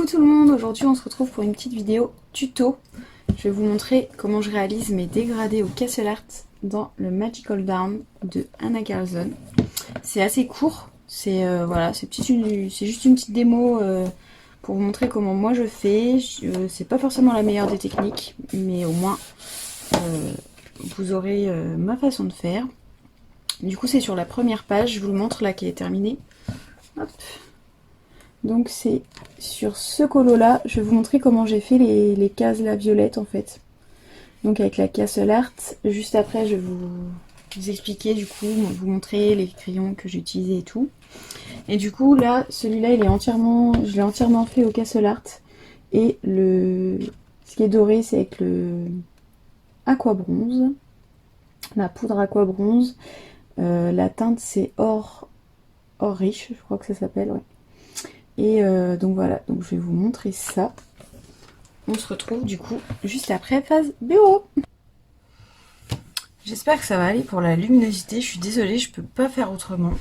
Coucou tout le monde, aujourd'hui on se retrouve pour une petite vidéo tuto. Je vais vous montrer comment je réalise mes dégradés au Castle Art dans le Magical Down de Anna Carlson. C'est assez court, c'est voilà, c'est juste une petite démo pour vous montrer comment moi je fais. C'est pas forcément la meilleure des techniques, mais au moins vous aurez ma façon de faire. Du coup c'est sur la première page, je vous le montre là qui est terminée. Hop. Donc c'est sur ce colo là, je vais vous montrer comment j'ai fait les cases là violettes en fait. Donc avec la Castle Art, juste après je vais vous expliquer du coup, vous montrer les crayons que j'ai utilisés et tout. Et du coup là, celui-là je l'ai entièrement fait au Castle Art. Et ce qui est doré c'est avec le aqua bronze, la poudre aqua bronze. La teinte c'est or riche, je crois que ça s'appelle, ouais. Et donc voilà, donc je vais vous montrer ça. On se retrouve du coup juste après phase bureau. J'espère que ça va aller pour la luminosité. Je suis désolée, je peux pas faire autrement.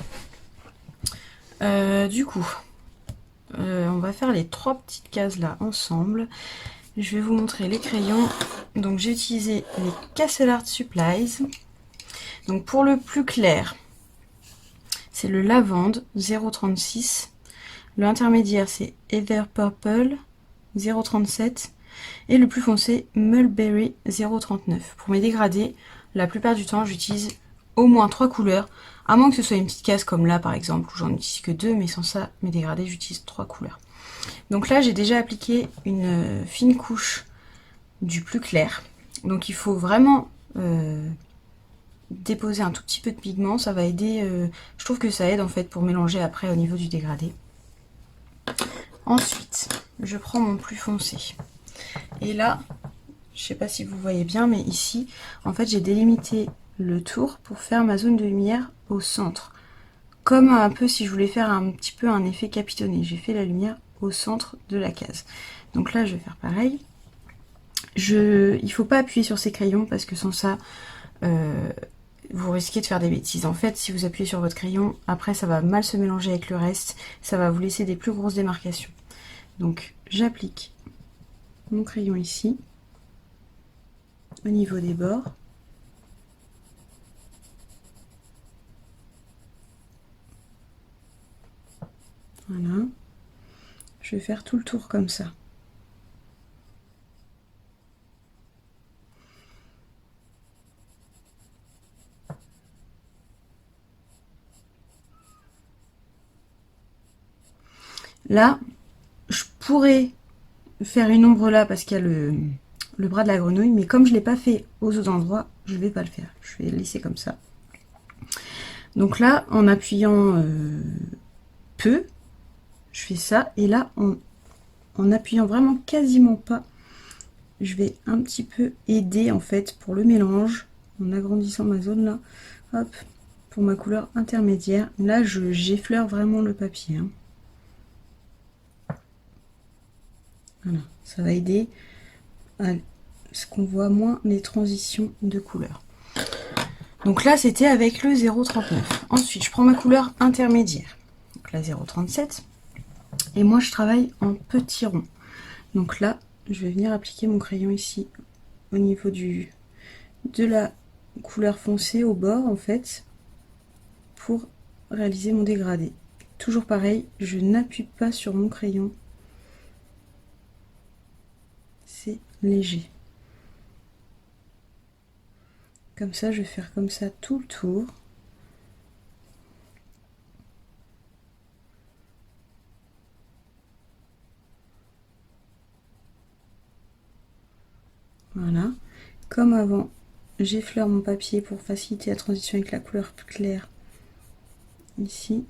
Du coup, on va faire les trois petites cases là ensemble. Je vais vous montrer les crayons. Donc j'ai utilisé les Castle Art Supplies. Donc pour le plus clair, c'est le lavande 0,36. Le intermédiaire c'est Ever Purple 0,37. Et le plus foncé, Mulberry 0,39. Pour mes dégradés, la plupart du temps, j'utilise au moins 3 couleurs, à moins que ce soit une petite case comme là par exemple, où j'en utilise que 2, mais sans ça, mes dégradés, j'utilise 3 couleurs. Donc là, j'ai déjà appliqué une fine couche du plus clair. Donc il faut vraiment déposer un tout petit peu de pigment, ça va aider, je trouve que ça aide en fait pour mélanger après au niveau du dégradé. Ensuite, je prends mon plus foncé. Et là, je sais pas si vous voyez bien, mais ici, en fait, j'ai délimité le tour pour faire ma zone de lumière au centre. Comme un peu si je voulais faire un petit peu un effet capitonné. J'ai fait la lumière au centre de la case. Donc là, je vais faire pareil. Il faut pas appuyer sur ces crayons parce que sans ça, vous risquez de faire des bêtises. En fait, si vous appuyez sur votre crayon, après, ça va mal se mélanger avec le reste. Ça va vous laisser des plus grosses démarcations. Donc, j'applique mon crayon ici, au niveau des bords. Voilà. Je vais faire tout le tour comme ça. Là, je pourrais faire une ombre là parce qu'il y a le bras de la grenouille, mais comme je ne l'ai pas fait aux autres endroits, je ne vais pas le faire. Je vais laisser comme ça. Donc là, en appuyant peu, je fais ça. Et là, en appuyant vraiment quasiment pas, je vais un petit peu aider en fait pour le mélange, en agrandissant ma zone là. Hop, pour ma couleur intermédiaire. Là, j'effleure vraiment le papier. Hein. Voilà, ça va aider à ce qu'on voit moins les transitions de couleurs. Donc là, c'était avec le 0,39. Ensuite, je prends ma couleur intermédiaire, donc la 0,37. Et moi, je travaille en petits ronds. Donc là, je vais venir appliquer mon crayon ici, au niveau de la couleur foncée au bord, en fait, pour réaliser mon dégradé. Toujours pareil, je n'appuie pas sur mon crayon. C'est léger. Comme ça, je vais faire comme ça tout le tour. Voilà. Comme avant, j'effleure mon papier pour faciliter la transition avec la couleur plus claire. Ici.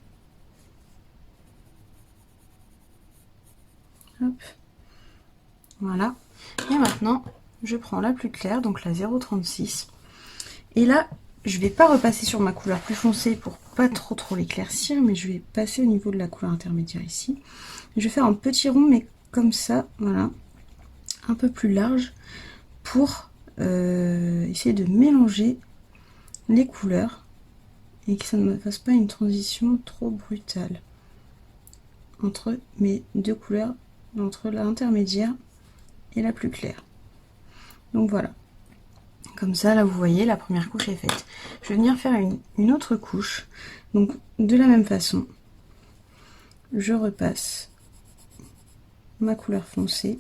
Hop. Voilà. Et maintenant, je prends la plus claire, donc la 0,36. Et là, je vais pas repasser sur ma couleur plus foncée pour pas trop l'éclaircir, mais je vais passer au niveau de la couleur intermédiaire ici. Je vais faire un petit rond, mais comme ça, voilà, un peu plus large, pour essayer de mélanger les couleurs et que ça ne me fasse pas une transition trop brutale entre mes deux couleurs entre l'intermédiaire et la plus claire. Donc voilà. Comme ça, là, vous voyez, la première couche est faite. Je vais venir faire une autre couche. Donc, de la même façon, je repasse ma couleur foncée.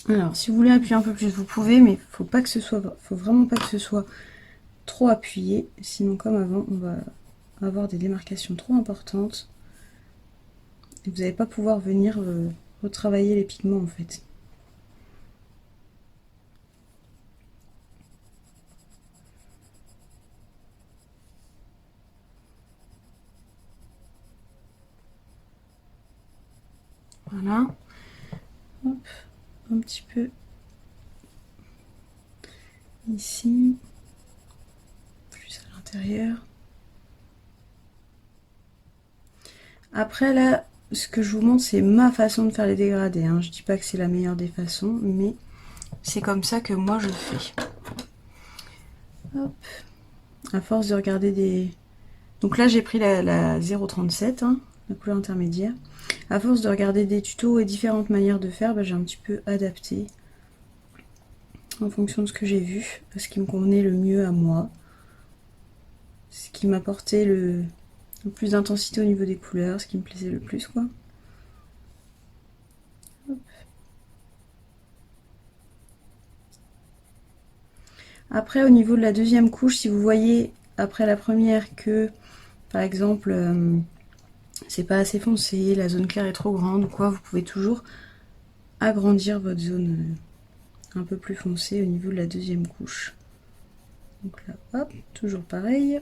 Alors, si vous voulez appuyer un peu plus, vous pouvez, mais faut vraiment pas que ce soit trop appuyé. Sinon, comme avant, on va avoir des démarcations trop importantes. Et vous n'allez pas pouvoir venir retravailler les pigments, en fait. Voilà. Hop, un petit peu ici, plus à l'intérieur. Après là, ce que je vous montre, c'est ma façon de faire les dégradés. Hein. Je dis pas que c'est la meilleure des façons, mais c'est comme ça que moi je fais. Hop. À force de regarder des... Donc là j'ai pris la 0,37, hein, la couleur intermédiaire. À force de regarder des tutos et différentes manières de faire, bah, j'ai un petit peu adapté en fonction de ce que j'ai vu, ce qui me convenait le mieux à moi, ce qui m'apportait le plus d'intensité au niveau des couleurs, ce qui me plaisait le plus, quoi. Hop. Après, au niveau de la deuxième couche, si vous voyez après la première que, par exemple, c'est pas assez foncé, la zone claire est trop grande ou quoi, vous pouvez toujours agrandir votre zone un peu plus foncée au niveau de la deuxième couche. Donc là, hop, toujours pareil.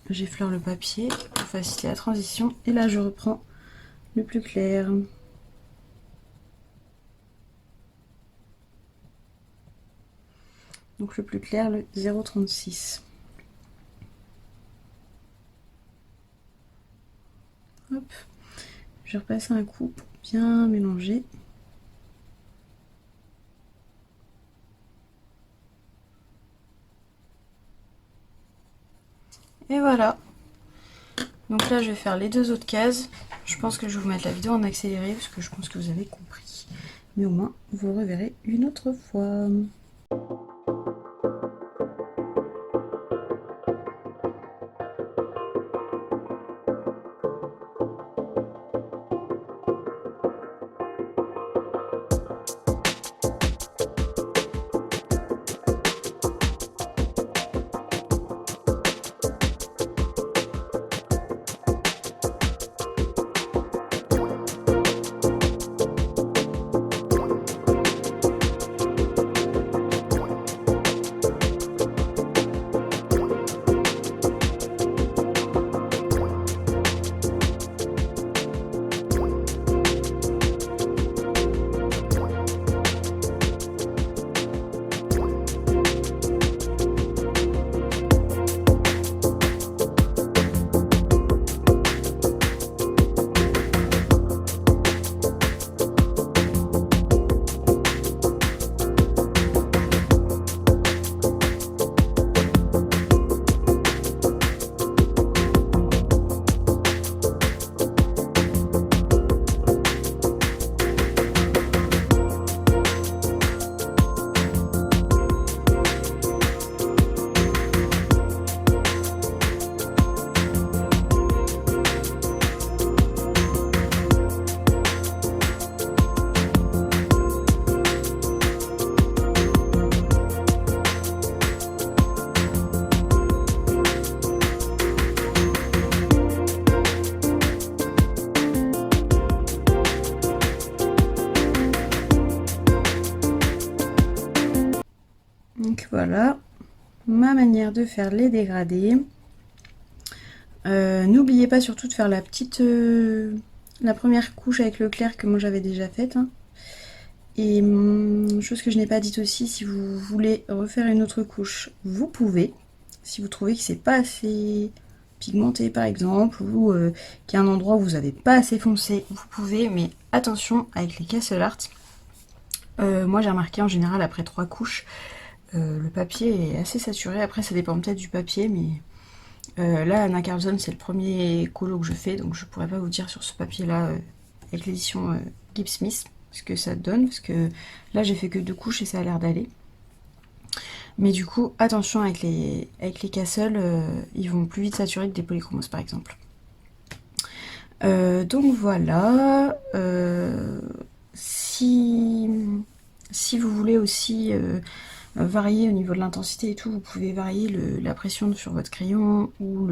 J'effleure le papier pour faciliter la transition. Et là, je reprends le plus clair. Donc le plus clair, le 0,36. Hop. Je vais repasser un coup pour bien mélanger. Et voilà. Donc là, je vais faire les deux autres cases. Je pense que je vais vous mettre la vidéo en accéléré parce que je pense que vous avez compris. Mais au moins, vous le reverrez une autre fois. Donc voilà, ma manière de faire les dégradés. N'oubliez pas surtout de faire la première couche avec le clair que moi j'avais déjà faite. Hein. Et chose que je n'ai pas dite aussi, si vous voulez refaire une autre couche, vous pouvez. Si vous trouvez que c'est pas assez pigmenté par exemple, ou qu'il y a un endroit où vous n'avez pas assez foncé, vous pouvez, mais attention avec les Castle Art. Moi j'ai remarqué en général après 3 couches, le papier est assez saturé. Après ça dépend peut-être du papier, mais là Anna Carlson c'est le premier colo que je fais, donc je pourrais pas vous dire sur ce papier là avec l'édition Gibbs-Smith, ce que ça donne, parce que là j'ai fait que 2 couches et ça a l'air d'aller. Mais du coup, attention avec les Castle, ils vont plus vite saturer que des polychromos par exemple. Donc voilà, si vous voulez aussi varier au niveau de l'intensité et tout, vous pouvez varier la pression sur votre crayon ou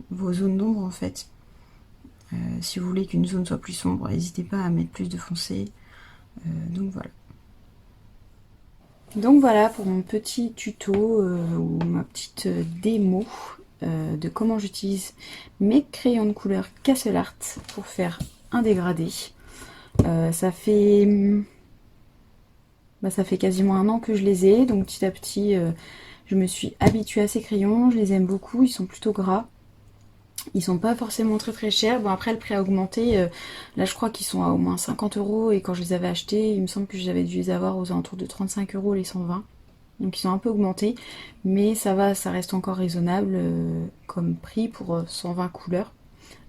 vos zones d'ombre en fait. Si vous voulez qu'une zone soit plus sombre, n'hésitez pas à mettre plus de foncé. Donc voilà. Donc voilà pour mon petit tuto ou ma petite démo de comment j'utilise mes crayons de couleur Castle Art pour faire un dégradé. Ça fait quasiment 1 an que je les ai, donc petit à petit je me suis habituée à ces crayons, je les aime beaucoup, ils sont plutôt gras. Ils sont pas forcément très très chers. Bon après le prix a augmenté. Là je crois qu'ils sont à au moins 50 € et quand je les avais achetés, il me semble que j'avais dû les avoir aux alentours de 35 € les 120. Donc ils sont un peu augmentés. Mais ça va, ça reste encore raisonnable comme prix pour 120 couleurs.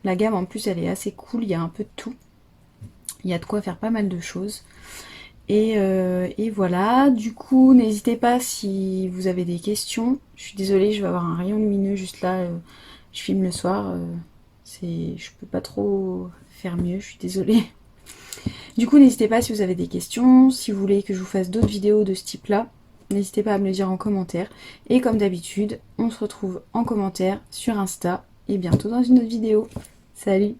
La gamme en plus elle est assez cool, il y a un peu de tout. Il y a de quoi faire pas mal de choses. Et voilà, du coup n'hésitez pas si vous avez des questions. Je suis désolée, je vais avoir un rayon lumineux juste là. Je filme le soir, je peux pas trop faire mieux, je suis désolée. Du coup, n'hésitez pas si vous avez des questions, si vous voulez que je vous fasse d'autres vidéos de ce type-là, n'hésitez pas à me le dire en commentaire. Et comme d'habitude, on se retrouve en commentaire sur Insta et bientôt dans une autre vidéo. Salut!